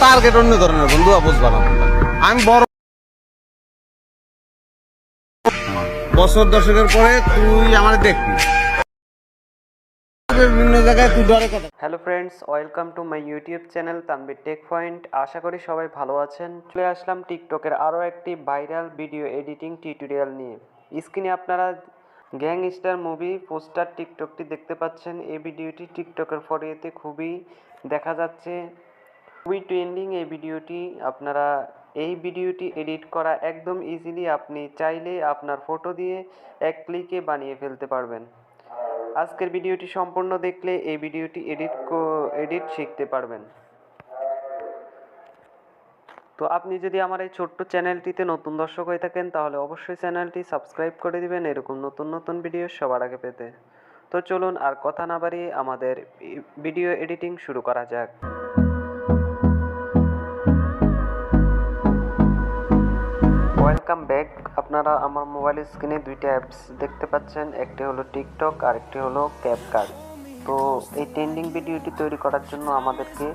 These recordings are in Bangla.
টার্গেট অন্য ধরনের বন্ধু, বুঝবা না। আমি বড় বছর দশকের পরে তুই আমার দেখবি বিভিন্ন জায়গায় তুই ডরে কথা। Hello friends, welcome to my YouTube channel Tanvir Tech Point. আশা করি সবাই ভালো আছেন। চলে আসলাম টিকটকের আরও একটি ভাইরাল ভিডিও এডিটিং টিউটোরিয়াল নিয়ে। স্ক্রিনে আপনারা গ্যাংস্টার মুভি পোস্টার টিকটকটি দেখতে পাচ্ছেন। এই ভিডিওটি টিকটকের ফটোতে খুবই দেখা যাচ্ছে, খুবই ট্রেন্ডিং এই ভিডিওটি। আপনারা এই ভিডিওটি এডিট করা একদম ইজিলি, আপনি চাইলে আপনার ফটো দিয়ে এক ক্লিকে বানিয়ে ফেলতে পারবেন। আজকের ভিডিওটি সম্পূর্ণ দেখলে এই ভিডিওটি এডিট শিখতে পারবেন। তো আপনি যদি আমার এই ছোট্ট চ্যানেলটিতে নতুন দর্শক হয়ে থাকেন তাহলে অবশ্যই চ্যানেলটি সাবস্ক্রাইব করে দিবেন এরকম নতুন নতুন ভিডিও সবার আগে পেতে। তো চলুন আর কথা না বাড়িয়ে আমাদের ভিডিও এডিটিং শুরু করা যাক। Welcome back. আপনারা আমার মোবাইল স্ক্রিনে দুইটা অ্যাপস দেখতে পাচ্ছেন, একটি হলো টিকটক আর একটি হলো ক্যাপকাট। তো এই ট্রেন্ডিং ভিডিওটি তৈরি করার জন্য আমাদেরকে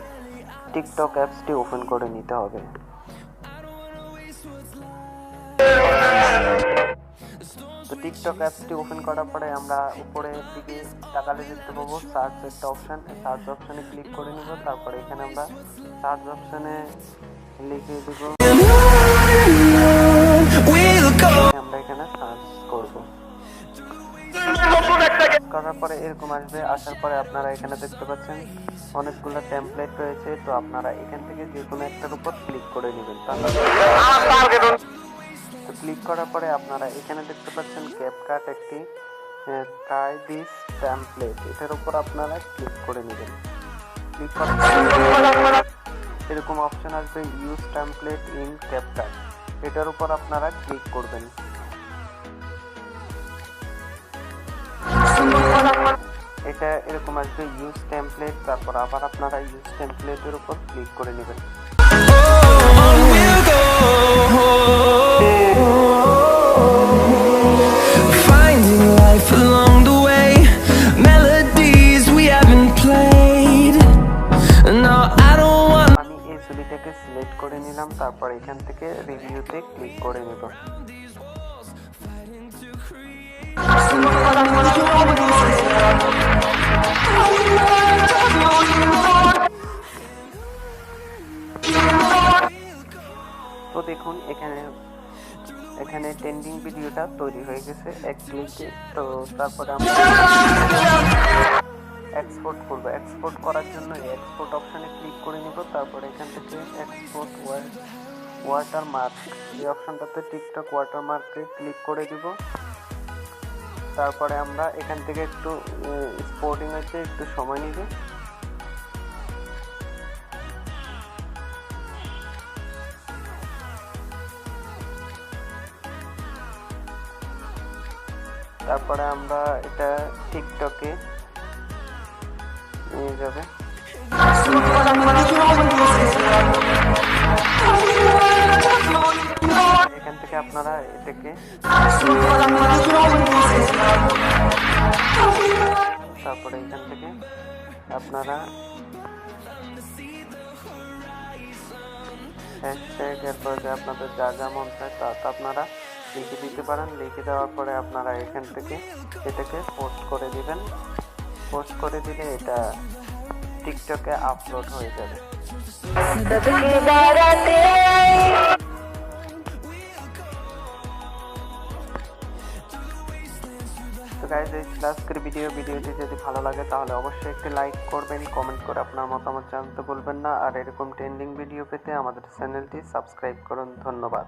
টিকটক অ্যাপসটি ওপেন করে নিতে হবে। তো টিকটক অ্যাপসটি ওপেন করার পরে আমরা উপরের দিকে তাকালে দেখতে পাবো সার্চ একটা অপশান। সার্চ অপশানে ক্লিক করে নিব। তারপরে এখানে আমরা সার্চ অপশানে লিখে দেব, আমরা এখানে সার্চ করব। করার পরে এরকম আসবে। আসার পরে আপনারা এখানে দেখতে পাচ্ছেন অনেকগুলো টেমপ্লেট রয়েছে। তো আপনারা এখান থেকে যে কোনো একটার উপর ক্লিক করে নেবেন। তো ক্লিক করার পরে আপনারা এখানে দেখতে পাচ্ছেন ক্যাপকাট একটি ট্রাই দিস টেমপ্লেট, এটার উপর আপনারা ক্লিক করে নেবেন। ক্লিক করার পরে এরকম অপশন আসবে ইউজ টেমপ্লেট ইন ক্যাপকাট, এটার উপর আপনারা ক্লিক করবেন। এটা এরকম আসবে ইউজ টেমপ্লেট, তারপর আবার আপনারা ইউজ টেমপ্লেটের উপর ক্লিক করে নেবেন। আমি এই ছবিটাকে সিলেক্ট করে নিলাম, তারপর এখান থেকে রিভিউতে ক্লিক করে নেব। তো দেখুন এখানে ট্রেন্ডিং ভিডিওটা তৈরি হয়ে গেছে এক ক্লিকে। তো তারপরে আমরা এক্সপোর্ট করব। এক্সপোর্ট করার জন্য এক্সপোর্ট অপশানে ক্লিক করে নিব। তারপরে এখান থেকে এক্সপোর্ট ওয়াটারমার্ক, এই অপশানটাতে টিকটক ওয়াটারমার্কে ক্লিক করে দিব। তারপরে আমরা এখান থেকে একটু স্পোর্টিং হচ্ছে একটু সময় নিবে। তারপরে আমরা এটা টিকটকে নিয়ে যাবে। এখান থেকে আপনারা এটাকে তারপরে এখান থেকে আপনারা হ্যাশট্যাগ এরপর যে আপনাদের যা যা মন চায় তা আপনারা লিখে দিতে পারেন। লিখে দেওয়ার পরে আপনারা এখান থেকে এটাকে পোস্ট করে দিবেন। পোস্ট করে দিলে এটা টিকটকে আপলোড হয়ে যাবে। তো গাইস, এই আজকের ভিডিওটি যদি ভালো লাগে তাহলে অবশ্যই একটি লাইক করবেন, কমেন্ট করে আপনার মতামত জানাতে ভুলবেন না। আর এরকম ট্রেন্ডিং ভিডিও পেতে আমাদের চ্যানেলটি সাবস্ক্রাইব করুন। ধন্যবাদ।